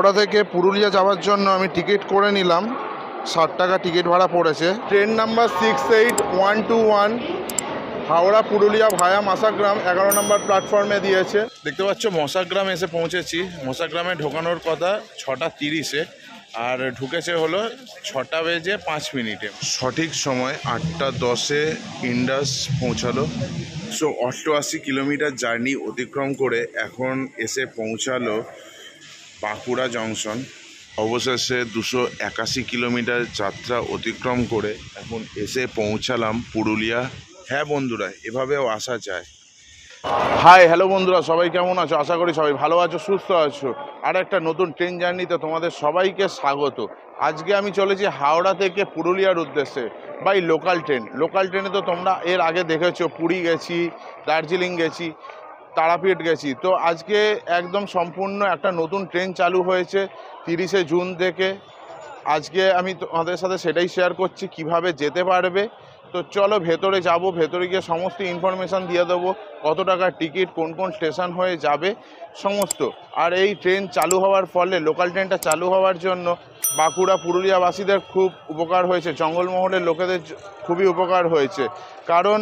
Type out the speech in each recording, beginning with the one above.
হাওড়া থেকে পুরুলিয়া যাওয়ার জন্য আমি টিকিট করে নিলাম। 60 টাকা টিকিট ভাড়া পড়েছে। ট্রেন নাম্বার 68121 হাওড়া পুরুলিয়া ভায়া মশাগ্রাম 11 নম্বর প্ল্যাটফর্মে দিয়েছে। দেখতে পাচ্ছ মশাগ্রাম এসে পৌঁছেছি। মশাগ্রামে ঢোকানোর কথা 6:30-এ, আর ঢুকেছে হলো 6:05। সঠিক সময় 8:10-এ ইন্ডাস পৌঁছালো। 188 কিলোমিটার জার্নি অতিক্রম করে এখন এসে পৌঁছালো বাঁকুড়া জংশন। অবশেষে 281 কিলোমিটার যাত্রা অতিক্রম করে এখন এসে পৌঁছালাম পুরুলিয়া। হ্যাঁ বন্ধুরা, এভাবেও আসা যায়। হাই হ্যালো বন্ধুরা, সবাই কেমন আছো? আশা করি সবাই ভালো আছো, সুস্থ আছো। আর একটা নতুন ট্রেন জার্নিতে তোমাদের সবাইকে স্বাগত। আজকে আমি চলেছি হাওড়া থেকে পুরুলিয়ার উদ্দেশ্যে বাই লোকাল ট্রেন। লোকাল ট্রেনে তো তোমরা এর আগে দেখেছো, পুরী গেছি, দার্জিলিং গেছি, তারাপীঠ গেছি। তো আজকে একদম সম্পূর্ণ একটা নতুন ট্রেন চালু হয়েছে 30শে জুন থেকে। আজকে আমি তোমাদের সাথে সেটাই শেয়ার করছি, কিভাবে যেতে পারবে। তো চলো ভেতরে যাব, ভেতরে গিয়ে সমস্ত ইনফরমেশান দিয়ে দেবো, কত টাকার টিকিট, কোন কোন স্টেশন হয়ে যাবে সমস্ত। আর এই ট্রেন চালু হওয়ার ফলে, লোকাল ট্রেনটা চালু হওয়ার জন্য বাঁকুড়া পুরুলিয়াবাসীদের খুব উপকার হয়েছে, জঙ্গলমহলের লোকেদের খুবই উপকার হয়েছে। কারণ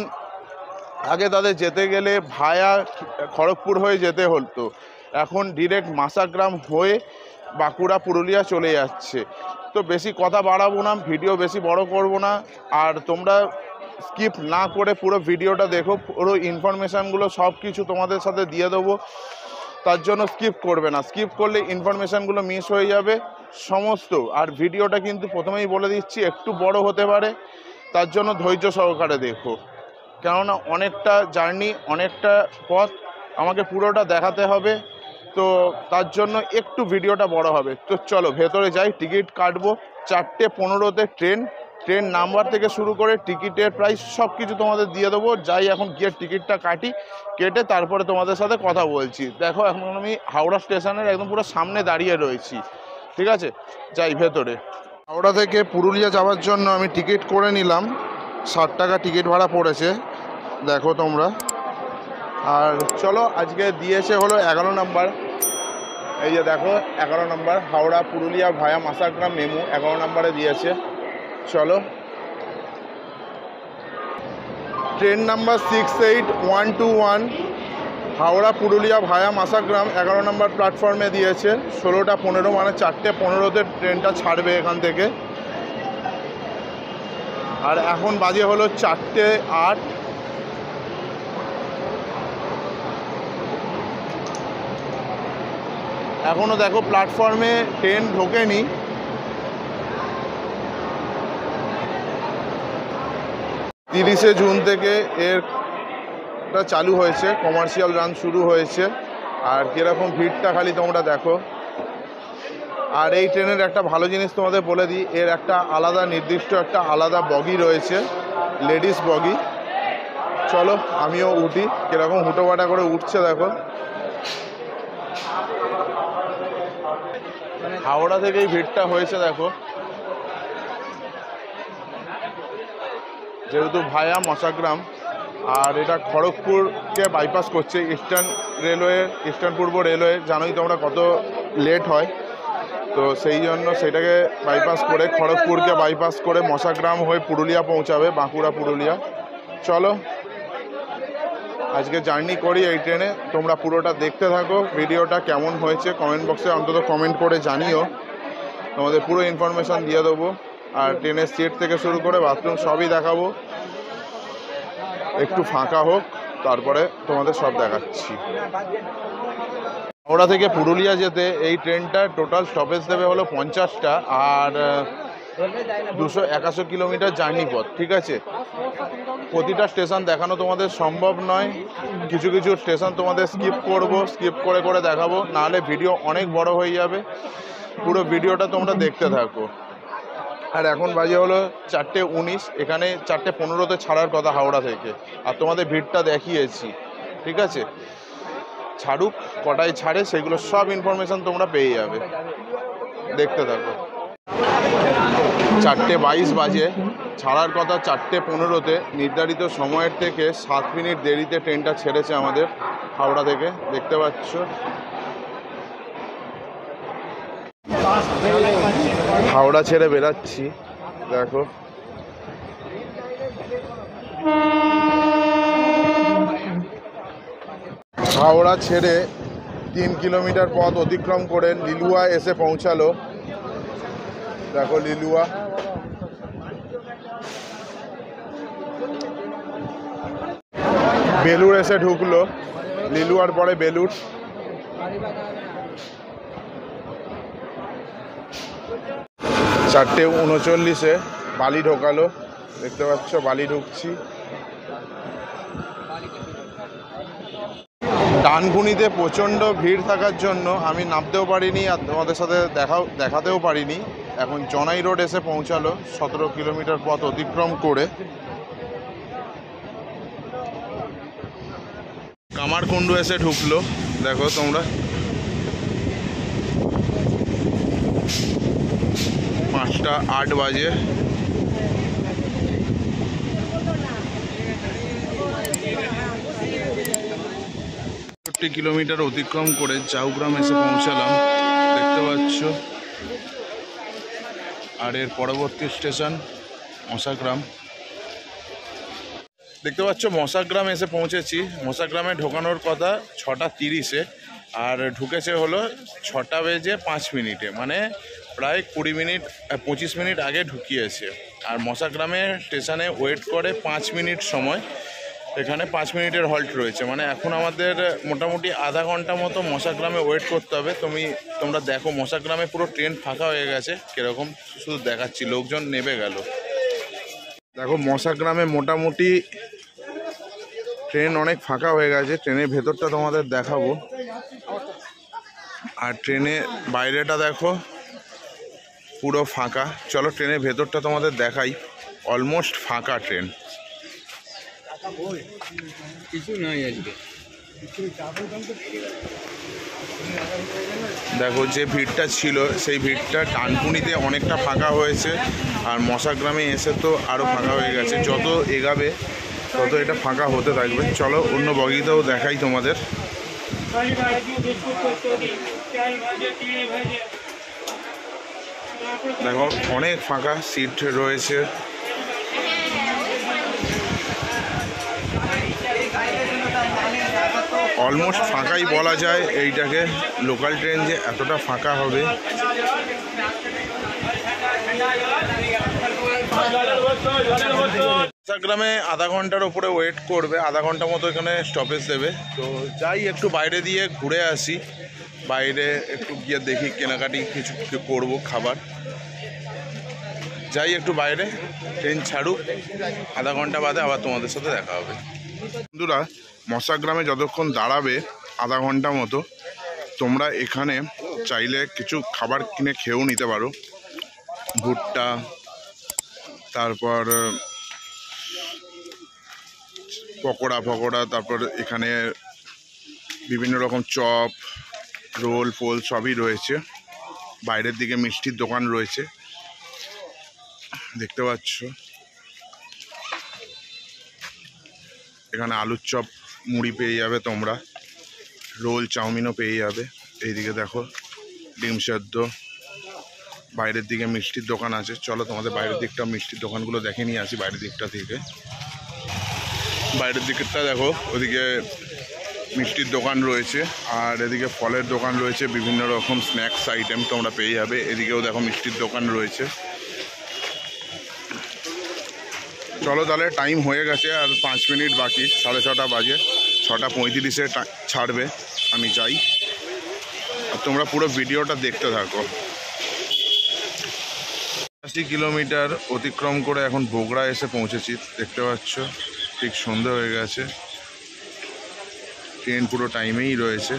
আগে তাদের যেতে গেলে ভায়া খড়গপুর হয়ে যেতে হতো, এখন ডিরেক্ট মশাগ্রাম হয়ে বাঁকুড়া পুরুলিয়া চলে যাচ্ছে। তো বেশি কথা বাড়াবো না, ভিডিও বেশি বড় করব না, আর তোমরা স্কিপ না করে পুরো ভিডিওটা দেখো। পুরো ইনফরমেশানগুলো সব কিছু তোমাদের সাথে দিয়ে দেবো, তার জন্য স্কিপ করবে না। স্কিপ করলে ইনফরমেশানগুলো মিস হয়ে যাবে সমস্ত। আর ভিডিওটা কিন্তু প্রথমেই বলে দিচ্ছি একটু বড় হতে পারে, তার জন্য ধৈর্য সহকারে দেখো। কেননা অনেকটা জার্নি, অনেকটা পথ আমাকে পুরোটা দেখাতে হবে, তো তার জন্য একটু ভিডিওটা বড় হবে। তো চলো ভেতরে যাই, টিকিট কাটবো। 4:15-তে ট্রেন নাম্বার থেকে শুরু করে টিকিটের প্রাইস সব কিছু তোমাদের দিয়ে দেবো। যাই এখন গিয়ে টিকিটটা কেটে তারপরে তোমাদের সাথে কথা বলছি। দেখো এখন আমি হাওড়া স্টেশনের একদম পুরো সামনে দাঁড়িয়ে রয়েছি, ঠিক আছে? যাই ভেতরে। হাওড়া থেকে পুরুলিয়া যাওয়ার জন্য আমি টিকিট করে নিলাম। 60 টাকা টিকিট ভাড়া পড়েছে, দেখো তোমরা। আর চলো, আজকে দিয়েছে হলো 11 নম্বর। এই যে দেখো 11 নম্বর হাওড়া পুরুলিয়া ভায়া মশাগ্রাম মেমু 11 নম্বরে দিয়েছে। চলো, ট্রেন নাম্বার 68121 হাওড়া পুরুলিয়া ভায়া মশাগ্রাম 11 নম্বর প্ল্যাটফর্মে দিয়েছে। 16:15 মানে 4:15-তে ট্রেনটা ছাড়বে এখান থেকে। আর এখন বাজে হলো 4:08। এখনও দেখো প্ল্যাটফর্মে ট্রেন ঢোকেনি। তিরিশে জুন থেকে এটা চালু হয়েছে, কমার্শিয়াল রান শুরু হয়েছে। আর কীরকম ভিড়টা খালি তোমরা দেখো। আর এই ট্রেনের একটা ভালো জিনিস তোমাদের বলে দিই, এর একটা আলাদা নির্দিষ্ট একটা আলাদা বগি রয়েছে, লেডিস বগি। চলো আমিও উঠি, কীরকম হুটোপাটা করে উঠছে দেখো। হাওড়া থেকেই ভিড়টা হয়েছে দেখো, যেহেতু ভায়া মশাগ্রাম। আর এটা খড়গপুরকে বাইপাস করছে, ইস্টার্ন পূর্ব রেলওয়ে। জানোই তোমরা কত লেট হয়, তো সেই জন্য সেটাকে বাইপাস করে, খড়গপুরকে বাইপাস করে মশাগ্রাম হয়ে পুরুলিয়া পৌঁছাবে, বাঁকুড়া পুরুলিয়া। চলো আজকে জার্নি করি এই ট্রেনে, তোমরা পুরোটা দেখতে থাকো। ভিডিওটা কেমন হয়েছে কমেন্ট বক্সে অন্তত কমেন্ট করে জানিও, তোমাদের পুরো ইনফরমেশান দিয়ে দেবো। আর ট্রেনের সিট থেকে শুরু করে বাথরুম সবই দেখাবো। একটু ফাঁকা হোক, তারপরে তোমাদের সব দেখাচ্ছি। হাওড়া থেকে পুরুলিয়া যেতে এই ট্রেনটা টোটাল স্টপেজ দেবে হলো 50টা, আর 281 কিলোমিটার জার্নি পথ, ঠিক আছে? প্রতিটা স্টেশন দেখানো তোমাদের সম্ভব নয়, কিছু কিছু স্টেশন তোমাদের স্কিপ করে দেখাবো, নাহলে ভিডিও অনেক বড় হয়ে যাবে। পুরো ভিডিওটা তোমরা দেখতে থাকো। আর এখন বাজে হলো 4:19, এখানে 4:15-তে ছাড়ার কথা হাওড়া থেকে। আর তোমাদের ভিড়টা দেখিয়েছি, ঠিক আছে? ছাড়ুক, কটায় ছাড়ে সেগুলো সব ইনফরমেশান তোমরা পেয়ে যাবে, দেখতে থাকো। 4:22 বাজে, ছাড়ার কথা 4:15-তে। নির্ধারিত সময়ের থেকে 7 মিনিট দেরিতে ট্রেনটা ছেড়েছে আমাদের হাওড়া থেকে, দেখতে পাচ্ছ। হাওড়া ছেড়ে বেরাচ্ছি, দেখো হাওড়া ছেড়ে 3 কিলোমিটার পথ অতিক্রম করে লিলুয়া এসে পৌঁছালো। দেখো লিলুয়া, বেলুড় এসে ঢুকলো, লিলুয়ার পরে বেলুড়। 4:39 বালি ঢোকালো, দেখতে পাচ্ছ বালি ঢুকছি। ডানকুনিতে প্রচণ্ড ভিড় থাকার জন্য আমি নামতেও পারিনি আর তোমাদের সাথে দেখাতেও পারিনি। এখন জনাই রোড এসে পৌঁছালো 17 কিলোমিটার পথ অতিক্রম করে। কামারকুণ্ডু এসে ঢুকলো, দেখো তোমরা 5:08 বাজে। 60 কিলোমিটার অতিক্রম করে চাউগ্রাম এসে পৌঁছালাম, দেখতে পাচ্ছ। আর এর পরবর্তী স্টেশন মশাগ্রাম, দেখতে পাচ্ছ। মশাগ্রাম এসে পৌঁছেছি। মশাগ্রামে ঢোকানোর কথা 6:30-এ, আর ঢুকেছে হলো 6:05, মানে প্রায় 25 মিনিট আগে ঢুকিয়েছে। আর মশাগ্রামের স্টেশনে ওয়েট করে 5 মিনিট সময়। এখানে 5 মিনিটের হল্ট রয়েছে, মানে এখন আমাদের মোটামুটি আধা ঘন্টা মতো মশাগ্রামে ওয়েট করতে হবে। তোমরা দেখো মশাগ্রামে পুরো ট্রেন ফাঁকা হয়ে গেছে, কীরকম শুধু দেখাচ্ছি, লোকজন নেমে গেল। দেখো মশাগ্রামে মোটামুটি ট্রেন অনেক ফাঁকা হয়ে গেছে। ট্রেনের ভেতরটা তোমাদের দেখাবো, আর ট্রেনের বাইরেটা দেখো পুরো ফাঁকা। চলো ট্রেনের ভেতরটা তোমাদের দেখাই। অলমোস্ট ফাঁকা ট্রেন, কিছু নাই আজকে। দেখো যে ভিড়টা ছিল সেই ভিড়টা ডানকুনিতে অনেকটা ফাঁকা হয়েছে, আর মশাগ্রামে এসে তো আরও ফাঁকা হয়ে গেছে। যত এগাবে তত এটা ফাঁকা হতে থাকবে। চলো অন্য বগিতেও দেখাই তোমাদের। দেখো অনেক ফাঁকা সিট রয়েছে। অলমোস্ট ফাঁকাই বলা যায় এইটাকে। লোকাল ট্রেন যে এতটা ফাঁকা হবে মশাগ্রামে আধা ঘন্টার ওপরে ওয়েট করবে, আধা ঘন্টা মতো এখানে স্টপেজ দেবে। তো যাই একটু বাইরে দিয়ে ঘুরে আসি, বাইরে একটু গিয়ে দেখি কেনাকাটি কিছু করবো খাবার। যাই একটু বাইরে, ট্রেন ছাড়ুক, আধা ঘন্টা বাদে আবার তোমাদের সাথে দেখা হবে। বন্ধুরা মশাগ্রামে যতক্ষণ দাঁড়াবে আধা ঘন্টা মতো, তোমরা এখানে চাইলে কিছু খাবার কিনে খেয়েও নিতে পারো। ভুট্টা, তারপর পকোড়া, তারপর এখানে বিভিন্ন রকম চপ, রোল ফোল সবই রয়েছে। বাইরের দিকে মিষ্টির দোকান রয়েছে, দেখতে পাচ্ছ। এখানে আলুর চপ মুড়ি পেয়ে যাবে তোমরা, রোল চাউমিনও পেয়ে যাবে। এইদিকে দেখো ডিম সেদ্ধ। বাইরের দিকে মিষ্টির দোকান আছে। চলো তোমাদের বাইরের দিকটা মিষ্টির দোকানগুলো দেখে নিয়ে আসি। বাইরের দিকটা থেকে বাইরের দিকটা দেখো, ওদিকে মিষ্টির দোকান রয়েছে, আর এদিকে ফলের দোকান রয়েছে। বিভিন্ন রকম স্ন্যাক্স আইটেম তোমরা পেয়ে যাবে। এদিকেও দেখো মিষ্টির দোকান রয়েছে। চলো তাহলে, টাইম হয়ে গেছে আর 5 মিনিট বাকি, 6:30 বাজে। 6:35-এ ছাড়বে, আমি যাই। আর তোমরা পুরো ভিডিওটা দেখতে থাকো। 80 কিলোমিটার অতিক্রম করে এখন বগুড়া এসে পৌঁছেছি, দেখতে পাচ্ছ। ঠিক সন্ধ্যা হয়ে গেছে, ট্রেন পুরো টাইমেই রয়েছে।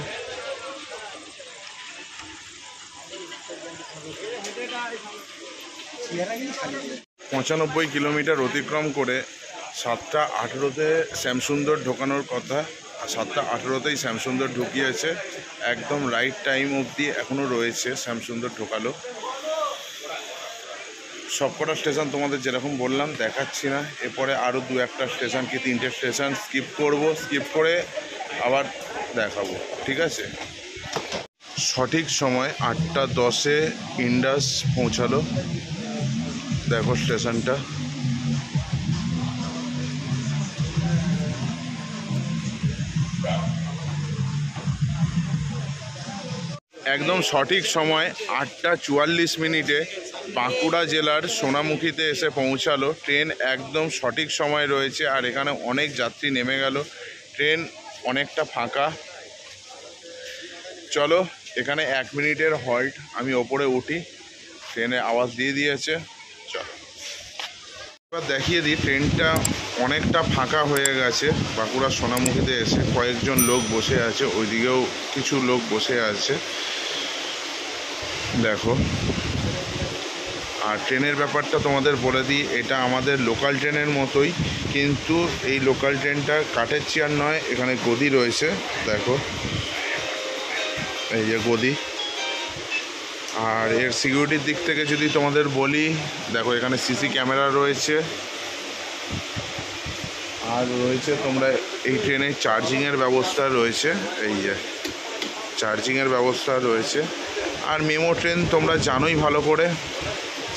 পঁচানব্বই কিলোমিটার অতিক্রম করে 7:18-তে শ্যামসুন্দর ঢোকানোর কথা, আর 7:18-তেই শ্যামসুন্দর ঢুকিয়েছে। একদম রাইট টাইম অবধি এখনও রয়েছে, শ্যামসুন্দর ঢোকালো। সবকটা স্টেশন তোমাদের যেরকম বললাম দেখাচ্ছি না। এরপরে আরও 2-1টা স্টেশন কি 3টে স্টেশন স্কিপ করব, স্কিপ করে আবার দেখাবো, ঠিক আছে। সঠিক সময় 8:10-এ ইন্ডাস পৌঁছালো। দেখো স্টেশনটা। একদম সঠিক সময় 8:44 বাঁকুড়া জেলার সোনামুখীতে এসে পৌঁছালো। ট্রেন একদম সঠিক সময় রয়েছে, আর এখানে অনেক যাত্রী নেমে গেল। ট্রেন অনেকটা ফাঁকা। চলো, এখানে 1 মিনিটের হল্ট, আমি ওপরে উঠি। ট্রেনে আওয়াজ দিয়ে দিয়েছে, চলো এবার দেখিয়ে দিই। ট্রেনটা অনেকটা ফাঁকা হয়ে গেছে। বাঁকুড়া সোনামুখীতে এসে কয়েকজন লোক বসে আছে, ওইদিকেও কিছু লোক বসে আছে, দেখো। আর ট্রেনের ব্যাপারটা তোমাদের বলে দিই, এটা আমাদের লোকাল ট্রেনের মতোই, কিন্তু এই লোকাল ট্রেনটা কাঠের চেয়ার নয়, এখানে গদি রয়েছে, দেখো এই যে গদি। আর এর সিকিউরিটির দিক থেকে যদি তোমাদের বলি, দেখো এখানে সিসি ক্যামেরা রয়েছে, আর রয়েছে তোমরা এই ট্রেনে চার্জিংয়ের ব্যবস্থা রয়েছে, এই যে চার্জিংয়ের ব্যবস্থা রয়েছে। আর মেমো ট্রেন তোমরা জানোই ভালো করে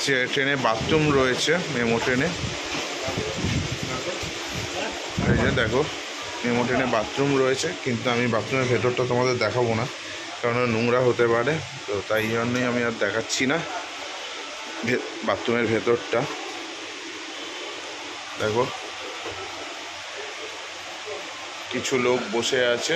যে ট্রেনে বাথরুম রয়েছে মেমো ট্রেনে। এই যে দেখো মেমো ট্রেনে বাথরুম রয়েছে, কিন্তু আমি বাথরুমের ভেতরটা তোমাদের দেখাবো না, কারণ নোংরা হতে পারে, তো তাই জন্যই আমি আর দেখাচ্ছি না বাথরুমের ভেতরটা। দেখো কিছু লোক বসে আছে।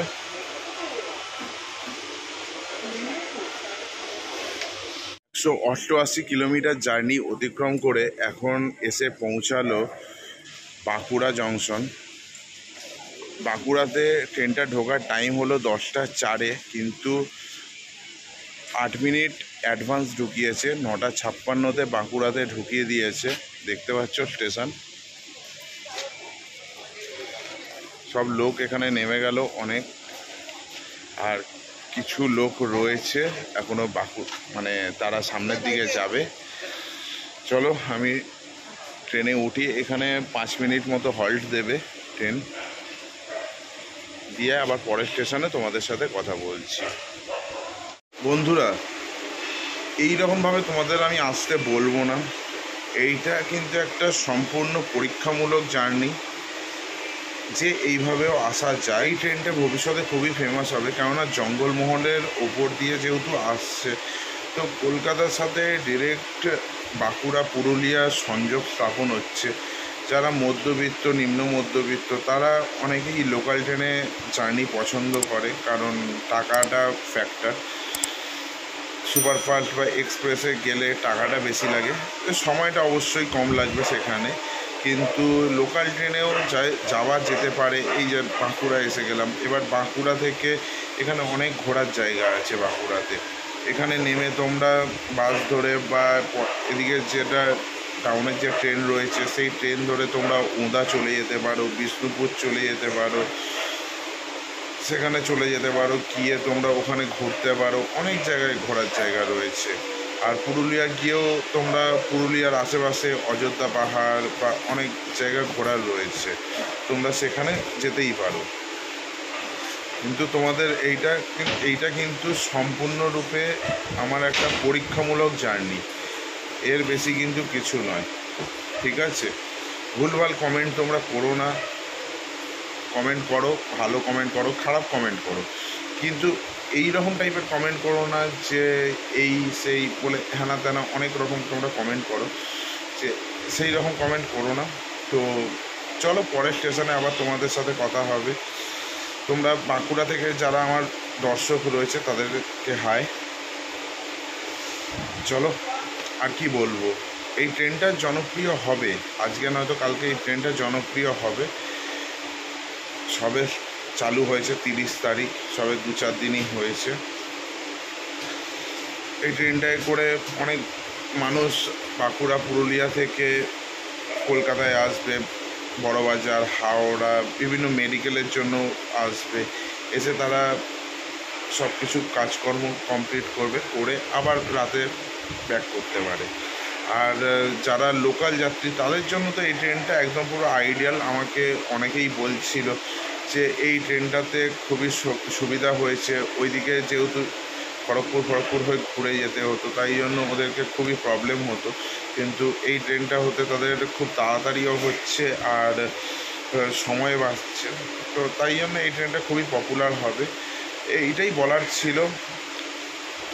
188 কিলোমিটার জার্নি অতিক্রম করে এখন এসে পৌঁছালো বাঁকুড়া জংশন। বাঁকুড়াতে ট্রেনটা ঢোকার টাইম হলো 10:04, কিন্তু 8 মিনিট অ্যাডভান্স ঢুকিয়েছে। 9:56-তে বাঁকুড়াতে ঢুকিয়ে দিয়েছে। দেখতে পাচ্ছ স্টেশন। সব লোক এখানে নেমে গেল অনেক, আর কিছু লোক রয়েছে এখনো মানে তারা সামনের দিকে যাবে। চলো আমি ট্রেনে উঠি। এখানে 5 মিনিট মতো হল্ট দেবে ট্রেন, দিয়ে আবার পরের স্টেশনে তোমাদের সাথে কথা বলছি। বন্ধুরা, এই রকমভাবে তোমাদের আমি আসতে বলবো না, এইটা কিন্তু একটা সম্পূর্ণ পরীক্ষামূলক জার্নি, যে এইভাবেও আসা যায়। এই ট্রেনটা ভবিষ্যতে খুবই ফেমাস হবে, কেননা জঙ্গলমহলের ওপর দিয়ে যেহেতু আসছে, তো কলকাতার সাথে ডিরেক্ট বাঁকুড়া পুরুলিয়া সংযোগ স্থাপন হচ্ছে। যারা মধ্যবিত্ত, নিম্ন মধ্যবিত্ত, তারা অনেকেই লোকাল ট্রেনে জার্নি পছন্দ করে, কারণ টাকাটা ফ্যাক্টর। সুপারফাস্ট বা এক্সপ্রেসে গেলে টাকাটা বেশি লাগে, সময়টা অবশ্যই কম লাগবে সেখানে, কিন্তু লোকাল ট্রেনেও যাওয়া যেতে পারে। এই যে বাঁকুড়া এসে গেলাম, এবার বাঁকুড়া থেকে এখানে অনেক ঘোরার জায়গা আছে বাঁকুড়াতে। এখানে নেমে তোমরা বাস ধরে বা এদিকে যেটা টাউনের যে ট্রেন রয়েছে, সেই ট্রেন ধরে তোমরা উদা চলে যেতে পারো, বিষ্ণুপুর চলে যেতে পারো, সেখানে চলে যেতে পারো, গিয়ে তোমরা ওখানে ঘুরতে পারো। অনেক জায়গায় ঘোরার জায়গা রয়েছে। আর পুরুলিয়া গিয়েও তোমরা পুরুলিয়ার আশেপাশে অযোধ্যা পাহাড় বা অনেক জায়গা ঘোরার রয়েছে, তোমরা সেখানে যেতেই পারো। কিন্তু তোমাদের এইটা কিন্তু সম্পূর্ণরূপে আমার একটা পরীক্ষামূলক জার্নি, এর বেশি কিন্তু কিছু নয়, ঠিক আছে? ভুলভাল কমেন্ট তোমরা করো না। কমেন্ট করো, ভালো কমেন্ট করো, খারাপ কমেন্ট করো, কিন্তু এই রকম টাইপের কমেন্ট করো না যে এই সেই বলে হ্যানা ত্যানা অনেক রকম তোমরা কমেন্ট করো, যে সেই রকম কমেন্ট করো না। তো চলো পরের স্টেশনে আবার তোমাদের সাথে কথা হবে। তোমরা বাঁকুড়া থেকে যারা আমার দর্শক রয়েছে তাদেরকে হাই। চলো আর কি বলবো, এই ট্রেনটা জনপ্রিয় হবে, আজকে নয়তো কালকে এই ট্রেনটা জনপ্রিয় হবে। সবে চালু হয়েছে 30 তারিখ, সবে 2-4 দিনই হয়েছে। এই ট্রেনটায় করে অনেক মানুষ বাঁকুড়া পুরুলিয়া থেকে কলকাতায় আসবে, বড়বাজার, হাওড়া, বিভিন্ন মেডিকেলের জন্য আসবে। এসে তারা সব কিছু কাজকর্ম কমপ্লিট করবে, করে আবার রাতে ব্যাক করতে পারে। আর যারা লোকাল যাত্রী তাদের জন্য তো এই ট্রেনটা একদম পুরো আইডিয়াল। আমাকে অনেকেই বলছিল যে এই ট্রেনটাতে খুবই সুবিধা হয়েছে, ওইদিকে যেহেতু খড়গপুর হয়ে ঘুরে যেতে হতো, তাই জন্য ওদেরকে খুবই প্রবলেম হতো। কিন্তু এই ট্রেনটা হতে তাদের খুব তাড়াতাড়িও হচ্ছে আর সময় বাঁচছে, তো তাই জন্য এই ট্রেনটা খুবই পপুলার হবে। এইটাই বলার ছিল।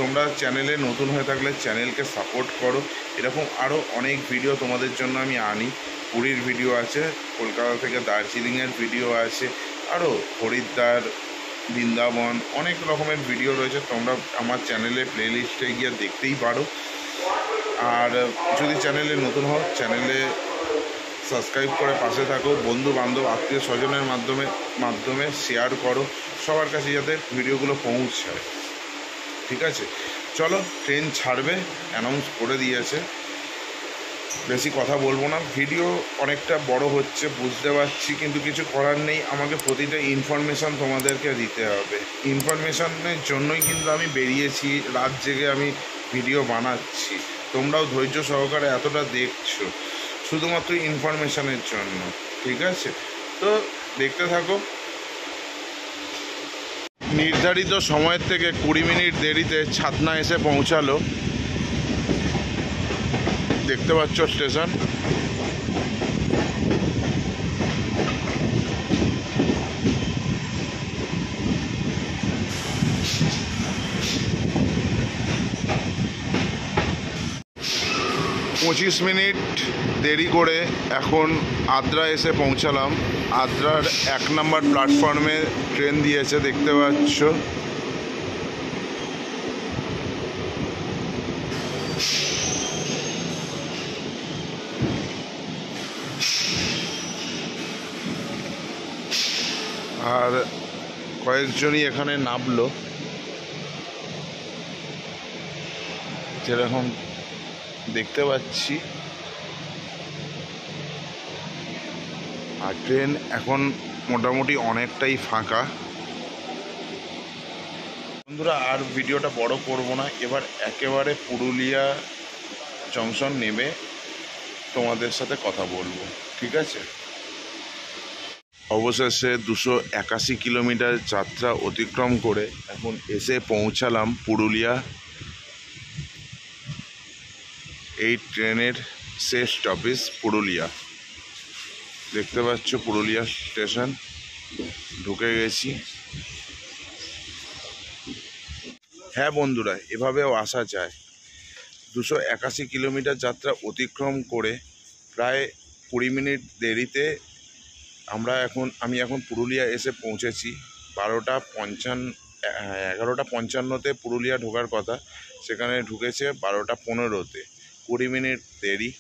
তোমরা চ্যানেলে নতুন হয়ে থাকলে চ্যানেলকে সাপোর্ট করো। এরকম আরও অনেক ভিডিও তোমাদের জন্য আমি আনি। পুরীর ভিডিও আছে, কলকাতা থেকে দার্জিলিংয়ের ভিডিও আছে, আরও হরিদ্বার, বৃন্দাবন, অনেক রকমের ভিডিও রয়েছে। তোমরা আমার চ্যানেলে প্লেলিস্টে গিয়ে দেখতেই পারো। আর যদি চ্যানেলে নতুন হও, চ্যানেলে সাবস্ক্রাইব করে পাশে থাকো। বন্ধু বান্ধব আত্মীয় স্বজনের মাধ্যমে শেয়ার করো, সবার কাছে যাতে ভিডিওগুলো পৌঁছায়। ঠিক আছে, চলো, ট্রেন ছাড়বে, অ্যানাউন্স করে দিয়েছে। বেশি কথা বলবো না, ভিডিও অনেকটা বড় হচ্ছে বুঝতে পারছি, কিন্তু কিছু করার নেই। আমাকে প্রতিটা ইনফরমেশান তোমাদেরকে দিতে হবে। ইনফরমেশানের জন্যই কিন্তু আমি বেরিয়েছি, রাত জেগে আমি ভিডিও বানাচ্ছি। তোমরাও ধৈর্য সহকারে এতটা দেখছো শুধুমাত্র ইনফরমেশানের জন্য। ঠিক আছে, তো দেখতে থাকো। নির্ধারিত সময়ের থেকে 20 মিনিট দেরিতে ছাতনা এসে পৌঁছালো। দেখতে পাচ্ছ স্টেশন। পঁচিশ মিনিট দেরি করে এখন আদ্রা এসে পৌঁছালাম। আদ্রার 1 নম্বর প্ল্যাটফর্মে ট্রেন দিয়েছে, দেখতে পাচ্ছ। আর কয়েকজনই এখানে নামলো, যেরকম দেখতে পাচ্ছি। আর ট্রেন এখন মোটামুটি অনেকটাই ফাঁকা। বন্ধুরা, আর ভিডিওটা বড় করব না, এবার একেবারে পুরুলিয়া জংশন নেমে তোমাদের সাথে কথা বলবো। ঠিক আছে, অবশেষে 281 কিলোমিটার যাত্রা অতিক্রম করে এখন এসে পৌঁছালাম পুরুলিয়া। এই ট্রেনের শেষ স্টপেজ পুরুলিয়া। দেখতে পাচ্ছ পুরুলিয়া স্টেশন, ঢুকে গেছি। হ্যাঁ বন্ধুরা, এভাবেও আসা যায়। 281 কিলোমিটার যাত্রা অতিক্রম করে প্রায় 20 মিনিট দেরিতে আমি এখন পুরুলিয়া এসে পৌঁছেছি। 11:55 পুরুলিয়া ঢোকার কথা, সেখানে ঢুকেছে 12:15। 20 মিনিট দেরি।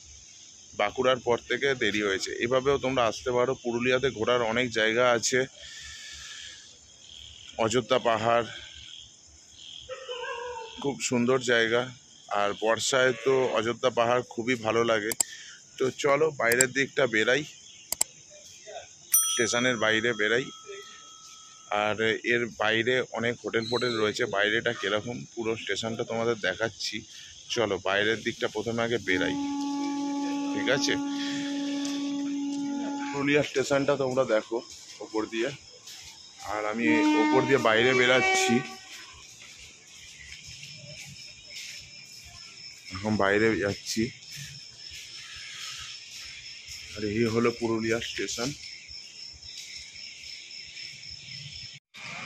বাঁকুড়ার পর থেকে দেরি হয়েছে। এভাবেও তোমরা আসতে পারো। পুরুলিয়াতে ঘোরার অনেক জায়গা আছে। অযোধ্যা পাহাড় খুব সুন্দর জায়গা, আর বর্ষায় তো অযোধ্যা পাহাড় খুবই ভালো লাগে। তো চলো বাইরের দিকটা বেরাই, স্টেশনের বাইরে বেরাই। আর এর বাইরে অনেক হোটেল রয়েছে। বাইরেটা কীরকম পুরো স্টেশনটা তোমাদের দেখাচ্ছি। চলো বাইরের দিকটা প্রথমে আগে বেরাই। ঠিক আছে, পুরুলিয়া স্টেশনটা তোমরা দেখো ওপর দিয়ে, আর আমি ওপর দিয়ে বাইরে বেরাচ্ছি। এখন বাইরে যাচ্ছি। আর এই হলো পুরুলিয়া স্টেশন।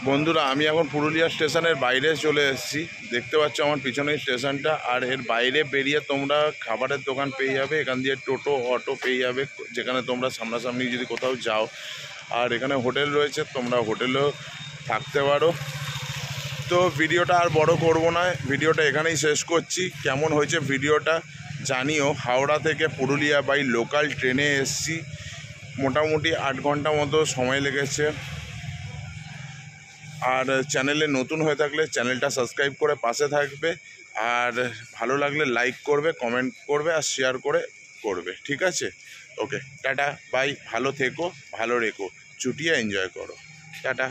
বন্ধুরা, আমি এখন পুরুলিয়া স্টেশনের বাইরে চলে এসেছি। দেখতে পাচ্ছ আমার পিছনের স্টেশনটা। আর এর বাইরে বেরিয়ে তোমরা খাবারের দোকান পেয়ে যাবে, এখান দিয়ে টোটো অটো পেয়ে যাবে, যেখানে তোমরা সামনাসামনি যদি কোথাও যাও। আর এখানে হোটেল রয়েছে, তোমরা হোটেলেও থাকতে পারো। তো ভিডিওটা আর বড় করব না, ভিডিওটা এখানেই শেষ করছি। কেমন হয়েছে ভিডিওটা জানিও। হাওড়া থেকে পুরুলিয়া বাই লোকাল ট্রেনে এসেছি। মোটামুটি 8 ঘন্টা মতো সময় লেগেছে। আর চ্যানেলে নতুন হয়ে থাকলে চ্যানেলটা সাবস্ক্রাইব করে পাশে থাকবে। আর ভালো লাগলে লাইক করবে, কমেন্ট করবে আর শেয়ার করবে। ঠিক আছে, ওকে, টাটা বাই। ভালো থেকো, ভালো রেখো, চুটিয়ে এনজয় করো। টাটা।